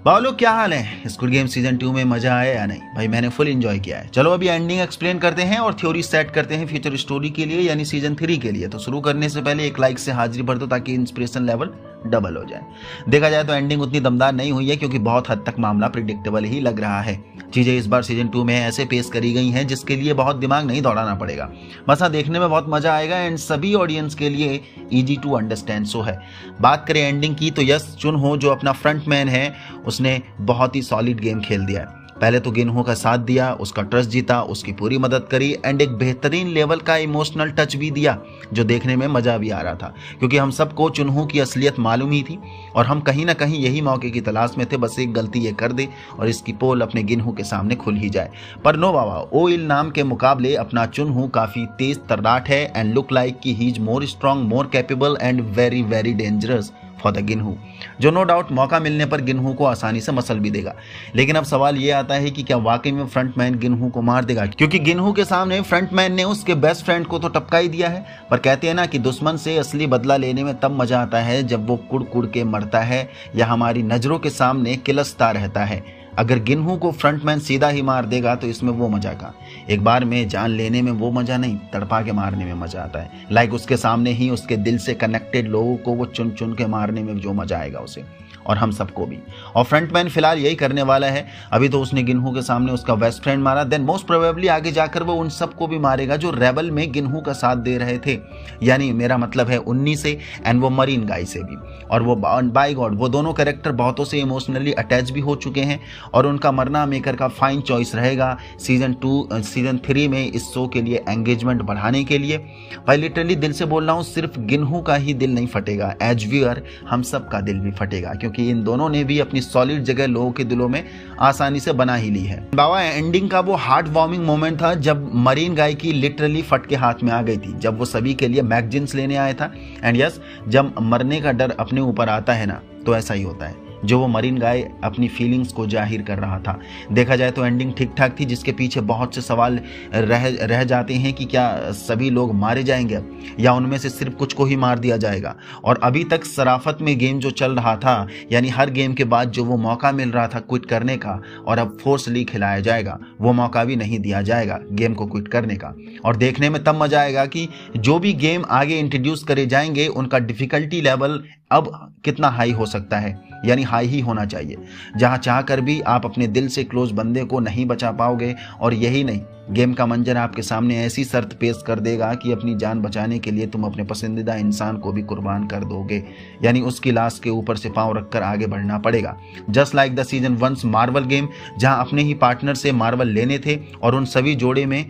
बावलो क्या हाल है? Squid Game season 2 में मजा आया या नहीं? भाई मैंने फुल एंजॉय किया है। चलो अभी एंडिंग एक्सप्लेन करते हैं और थ्योरी सेट करते हैं फ्यूचर स्टोरी के लिए यानी सीजन 3 के लिए। तो शुरू करने से पहले एक लाइक से हाजिरी भर दो ताकि इंस्पिरेशन लेवल डबल हो जाए। देखा जाए तो एंडिंग उतनी दमदार नहीं हुई है क्योंकि बहुत हद तक मामला प्रिडिक्टेबल ही लग रहा है। चीजें इस बार सीजन 2 में ऐसे पेश करी गई हैं जिसके लिए बहुत दिमाग नहीं दौड़ाना पड़ेगा। बस हाँ, देखने में बहुत मजा आएगा एंड सभी ऑडियंस के लिए इजी टू अंडरस्टैंड शो है। बात करें एंडिंग की तो यश चुनहो जो अपना फ्रंट मैन है उसने बहुत ही सॉलिड गेम खेल दिया है। पहले तो गिनहो का साथ दिया, उसका ट्रस्ट जीता, उसकी पूरी मदद करी एंड एक बेहतरीन लेवल का इमोशनल टच भी दिया जो देखने में मजा भी आ रहा था क्योंकि हम सबको चुनहो की असलियत मालूम ही थी और हम कहीं ना कहीं यही मौके की तलाश में थे। बस एक गलती ये कर दे और इसकी पोल अपने गिनहो के सामने खुल ही जाए। पर नो बाबा, ओइल नाम के मुकाबले अपना चुनहो काफी तेज तर्राट है एंड लुक लाइक कि he is more strong, more capable and very very dangerous for the Gihun, जो नो डाउट मौका मिलने पर गिनहू को आसानी से मसल भी देगा। लेकिन अब सवाल ये आता है कि क्या वाकई में फ्रंटमैन गिनहू को मार देगा, क्योंकि गिनहू के सामने फ्रंटमैन ने उसके बेस्ट फ्रेंड को तो टपका ही दिया है। पर कहते हैं ना कि दुश्मन से असली बदला लेने में तब मजा आता है जब वो कुड़ कुड़ के मरता है या हमारी नजरों के सामने किलसता रहता है। अगर गिनहू को फ्रंटमैन सीधा ही मार देगा तो इसमें वो मजा का एक बार में जान लेने में वो मजा नहीं, तड़पा के मारने में मजा आता है। लाइक उसके सामने ही उसके दिल से कनेक्टेड लोगों को वो चुन चुन के मारने में जो मजा आएगा उसे और हम सबको भी। और फ्रंटमैन फिलहाल यही करने वाला है। अभी तो उसने गिनहू के सामने उसका बेस्ट फ्रेंड मारा, देन मोस्ट प्रोबेबली आगे जाकर वो उन सबको भी मारेगा जो रेबल में गिनहू का साथ दे रहे थे, यानी मेरा मतलब है उन्नी से एंड वो मरीन गाय से भी। और वो बाय गॉड वो दोनों कैरेक्टर बहुतों से इमोशनली अटैच भी हो चुके हैं और उनका मरना मेकर का फाइन चॉइस रहेगा सीजन 3 में इस शो के लिए एंगेजमेंट बढ़ाने के लिए। भाई लिटरली दिल से बोल रहा हूँ, सिर्फ गिनहू का ही दिल नहीं फटेगा, एज व्यूअर हम सब का दिल भी फटेगा क्योंकि इन दोनों ने भी अपनी सॉलिड जगह लोगों के दिलों में आसानी से बना ही ली है। बाबा एंडिंग का वो हार्ट वार्मिंग मोमेंट था जब मरीन गाय की लिटरली फट के हाथ में आ गई थी, जब वो सभी के लिए मैगजीन्स लेने आया था। एंड यस, जब मरने का डर अपने ऊपर आता है ना तो ऐसा ही होता है, जो वो मरीन गाय अपनी फीलिंग्स को जाहिर कर रहा था। देखा जाए तो एंडिंग ठीक ठाक थी, जिसके पीछे बहुत से सवाल रह जाते हैं कि क्या सभी लोग मारे जाएंगे अब या उनमें से सिर्फ कुछ को ही मार दिया जाएगा। और अभी तक शराफत में गेम जो चल रहा था, यानी हर गेम के बाद जो वो मौका मिल रहा था क्विट करने का और अब फोर्सली खिलाया जाएगा, वो मौका भी नहीं दिया जाएगा गेम को क्विट करने का। और देखने में तब मजा आएगा कि जो भी गेम आगे इंट्रोड्यूस करे जाएंगे उनका डिफिकल्टी लेवल अब कितना हाई हो सकता है, यानी हाई ही होना चाहिए, जहां चाह कर भी आप अपने दिल से क्लोज बंदे को नहीं बचा पाओगे। और यही नहीं, गेम का मंजर आपके सामने ऐसी शर्त पेश कर देगा कि अपनी जान बचाने के लिए तुम अपने पसंदीदा इंसान को भी कुर्बान कर दोगे, यानी उसकी लाश के ऊपर से पांव रखकर आगे बढ़ना पड़ेगा। Just like the season 1 Marvel game, जहां अपने ही पार्टनर से मार्वल लेने थे और उन सभी जोड़े में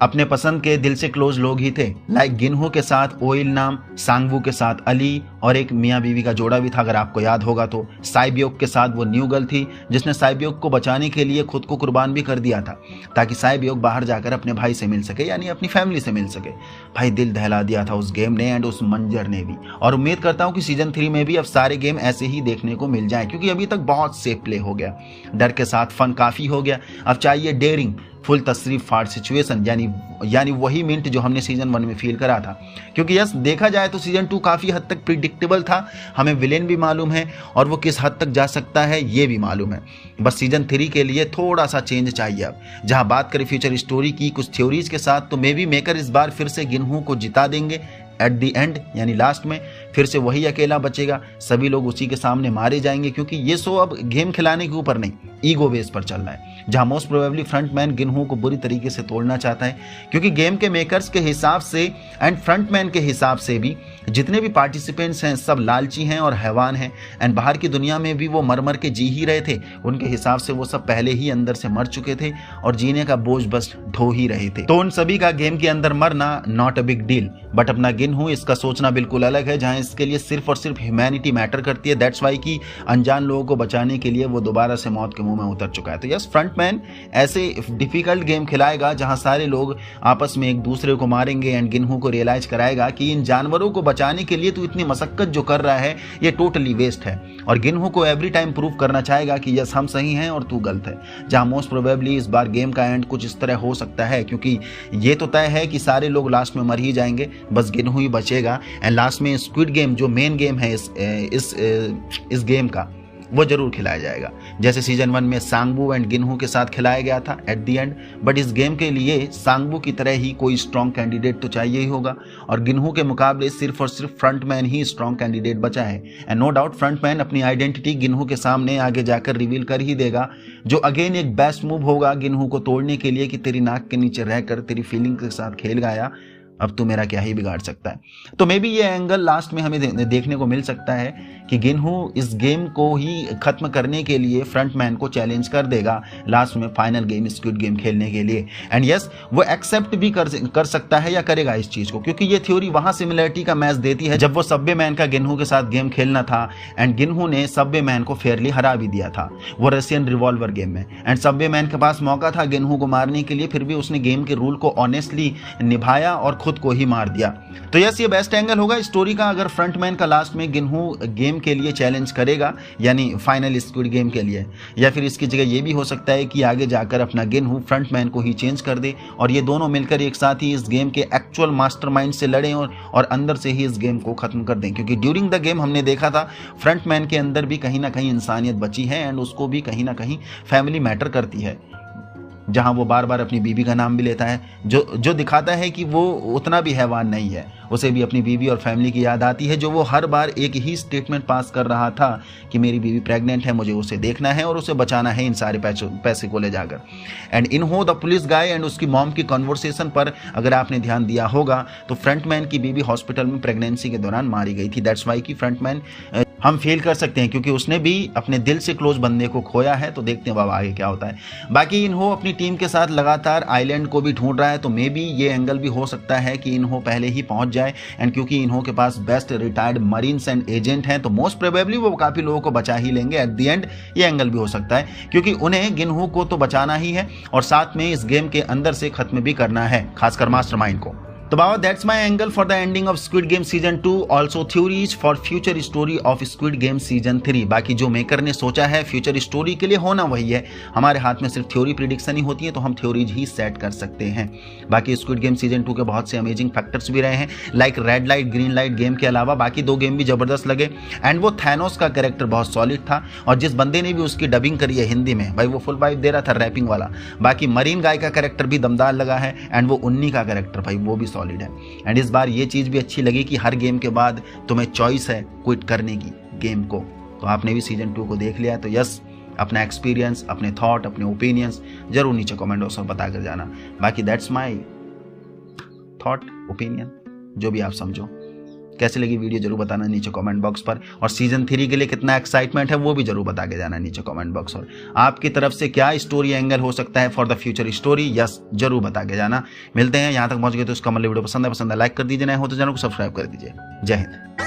अपने पसंद के दिल से क्लोज लोग ही थे। लाइक गिनहू के साथ ओइल नाम, सांगवू के साथ अली और एक मियाँ बीवी का जोड़ा भी था अगर आपको याद होगा तो। साइबियोक के साथ वो न्यू गर्ल थी जिसने साइबियोक को बचाने के लिए खुद को कुर्बान भी कर दिया था ताकि साइबियोक बाहर जाकर अपने भाई से मिल सके, यानी अपनी फैमिली से मिल सके। भाई दिल दहला दिया था उस गेम ने एंड उस मंजर ने भी। और उम्मीद करता हूँ कि सीजन 3 में भी अब सारे गेम ऐसे ही देखने को मिल जाए क्योंकि अभी तक बहुत सेफ प्ले हो गया, डर के साथ फन काफी हो गया। अब चाहिए डेयरिंग, फुल तशरीफ फाड़ सिचुएशन, यानी वही मिंट जो हमने सीजन 1 में फील करा था। क्योंकि यस, देखा जाए तो सीजन 2 काफी हद तक प्रिडिक्टेबल था, हमें विलेन भी मालूम है और वो किस हद तक जा सकता है ये भी मालूम है। बस सीजन 3 के लिए थोड़ा सा चेंज चाहिए। अब जहां बात करें फ्यूचर स्टोरी की कुछ थ्योरीज के साथ, तो मे बी मेकर इस बार फिर से गिनहू को जिता देंगे एट द एंड, यानी लास्ट में फिर से वही अकेला बचेगा, सभी लोग उसी के सामने मारे जाएंगे क्योंकि ये शो अब गेम खिलाने के ऊपर नहीं, ईगो बेस पर चल रहा है, जहां मोस्ट प्रोबेबली फ्रंटमैन गिनहू को बुरी तरीके से तोड़ना चाहता है क्योंकि गेम के मेकर्स के हिसाब से एंड फ्रंटमैन के हिसाब से भी जितने भी पार्टिसिपेंट्स हैं सब लालची हैं और हैवान हैं एंड बाहर की दुनिया में भी वो मर मर के जी ही रहे थे। उनके हिसाब से वो सब पहले ही अंदर से मर चुके थे और जीने का बोझ बस ढो ही रहे थे। तो उन सभी का गेम के अंदर मरना not a big deal, but अपना गिनहू इसका सोचना बिल्कुल अलग है, जहां इसके लिए सिर्फ और सिर्फ ह्यूमैनिटी मैटर करती है। दैट्स वाई कि अनजान लोगों को बचाने के लिए वो दोबारा से मौत के मुंह में उतर चुका है। तो यस, फ्रंटमैन ऐसे डिफिकल्ट गेम खिलाएगा जहां सारे लोग आपस में एक दूसरे को मारेंगे एंड गिनहू को रियलाइज कराएगा कि इन जानवरों को बचाने के लिए तू इतनी मशक्कत जो कर रहा है ये टोटली वेस्ट है। और गिनहू को एवरी टाइम प्रूव करना चाहेगा कि यस हम सही हैं और तू गलत है। जहां मोस्ट प्रोबेबली इस बार गेम का एंड कुछ इस तरह हो सकता है क्योंकि ये तो तय है कि सारे लोग लास्ट में मर ही जाएंगे, बस गिनहू ही बचेगा। एंड लास्ट में स्क्विड गेम जो मेन गेम है इस गेम का, वो जरूर खिलाया जाएगा, जैसे सीजन 1 में सांगबू एंड गिनहू के साथ खिलाया गया था एट द एंड। बट इस गेम के लिए सांगबू की तरह ही कोई स्ट्रॉन्ग कैंडिडेट तो चाहिए ही होगा, और गिनहू के मुकाबले सिर्फ और सिर्फ फ्रंटमैन ही स्ट्रॉन्ग कैंडिडेट बचा है। एंड नो डाउट फ्रंटमैन अपनी आइडेंटिटी गिनहू के सामने आगे जाकर रिवील कर ही देगा, जो अगेन एक बेस्ट मूव होगा गिनहू को तोड़ने के लिए कि तेरी नाक के नीचे रहकर तेरी फीलिंग के साथ खेल गया, अब तू मेरा क्या ही बिगाड़ सकता है। तो मे बी ये एंगल लास्ट में हमें देखने को मिल सकता है कि गिनहू इस गेम को ही खत्म करने के लिए फ्रंटमैन को चैलेंज कर देगा लास्ट में फाइनल गेम स्क्विड गेम खेलने के लिए। एंड यस, वो एक्सेप्ट भी कर सकता है या करेगा इस चीज को, क्योंकि ये थ्योरी वहां सिमिलरिटी का मैच देती है जब वो सबवे मैन का गिनहू के साथ गेम खेलना था एंड गिनहू ने सबवे मैन को फेयरली हरा भी दिया था वो रशियन रिवॉल्वर गेम में। एंड सबवे मैन के पास मौका था गिनहू को मारने के लिए, फिर भी उसने गेम के रूल को ऑनेस्टली निभाया और खुद को ही मार दिया। तो यस, ये बेस्ट एंगल होगा स्टोरी का अगर फ्रंटमैन का लास्ट में गिनहू गेम के लिए चैलेंज करेगा, यानी फाइनल स्क्विड गेम के लिए, या फिर इसकी जगह ये भी हो सकता है कि आगे जाकर अपना गिनहू फ्रंटमैन को ही चेंज कर दे और ये दोनों मिलकर एक साथ ही इस गेम के एक्चुअल मास्टरमाइंड से लड़ें और अंदर से ही इस गेम को खत्म कर दें। क्योंकि ड्यूरिंग द गेम हमने देखा था फ्रंटमैन के अंदर भी कहीं ना कहीं इंसानियत बची है एंड उसको भी कहीं ना कहीं फैमिली मैटर करती है, जहां वो बार बार अपनी बीवी का नाम भी लेता है, जो दिखाता है कि वो उतना भी हैवान नहीं है, उसे भी अपनी बीवी और फैमिली की याद आती है, जो वो हर बार एक ही स्टेटमेंट पास कर रहा था कि मेरी बीवी प्रेग्नेंट है, मुझे उसे देखना है और उसे बचाना है इन सारे पैसे को ले जाकर। And Inho the police guy and उसकी मॉम की कॉन्वर्सेशन पर अगर आपने ध्यान दिया होगा तो फ्रंटमैन की बीवी हॉस्पिटल में प्रेगनेंसी के दौरान मारी गई थी। दैट्स वाई कि फ्रंटमैन हम फील कर सकते हैं क्योंकि उसने भी अपने दिल से क्लोज बंदे को खोया है। तो देखते हैं बाबा आगे क्या होता है। बाकी इनहो अपनी टीम के साथ लगातार आइलैंड को भी ढूंढ रहा है, तो मे बी ये एंगल भी हो सकता है कि इनहो पहले ही पहुंच जाए। एंड क्योंकि इनहो के पास best retired marines and agent हैं तो मोस्ट प्रोबेबली वो काफी लोगों को बचा ही लेंगे एट द एंड। ये एंगल भी हो सकता है क्योंकि उन्हें गिनहू को तो बचाना ही है और साथ में इस गेम के अंदर से खत्म भी करना है, खासकर मास्टरमाइंड को। तो बाबा that's my angle for the ending of Squid Game season 2, also theories for future story of Squid Game season 3। बाकी जो मेकर ने सोचा है फ्यूचर स्टोरी के लिए होना वही है, हमारे हाथ में सिर्फ थ्योरी प्रिडिक्शन ही होती है तो हम थ्योरीज ही सेट कर सकते हैं। बाकी स्क्विड गेम सीजन 2 के बहुत से अमेजिंग फैक्टर्स भी रहे हैं, like red light green light game के अलावा बाकी 2 गेम भी जबरदस्त लगे। एंड वो थैनोस का कैरेक्टर बहुत सॉलिड था और जिस बंदे ने भी उसकी डबिंग करी है हिंदी में भाई वो फुल वाइब दे रहा था रैपिंग वाला। बाकी मरीन गाय का कैरेक्टर भी दमदार लगा है एंड वो उन्नी का कैरेक्टर भाई वो भी सॉलिड है। एंड इस बार ये चीज भी अच्छी लगी कि हर गेम के बाद तुम्हें चॉइस है क्विट करने की गेम को। तो आपने भी सीजन 2 को देख लिया है तो यस, अपना एक्सपीरियंस, अपने थॉट, अपने ओपिनियंस जरूर नीचे कमेंट बॉक्स में बता कर जाना। बाकी दैट्स माय थॉट ओपिनियन, जो भी आप समझो। कैसी लगी वीडियो जरूर बताना नीचे कमेंट बॉक्स पर, और सीजन 3 के लिए कितना एक्साइटमेंट है वो भी जरूर बता के जाना नीचे कमेंट बॉक्स पर। आपकी तरफ से क्या स्टोरी एंगल हो सकता है for the future story, yes जरूर बता के जाना। मिलते हैं, यहाँ तक पहुंच गए तो इसका मतलब वीडियो पसंद है लाइक कर दीजिए, नए हो तो चैनल को सब्सक्राइब कर दीजिए। जय हिंद।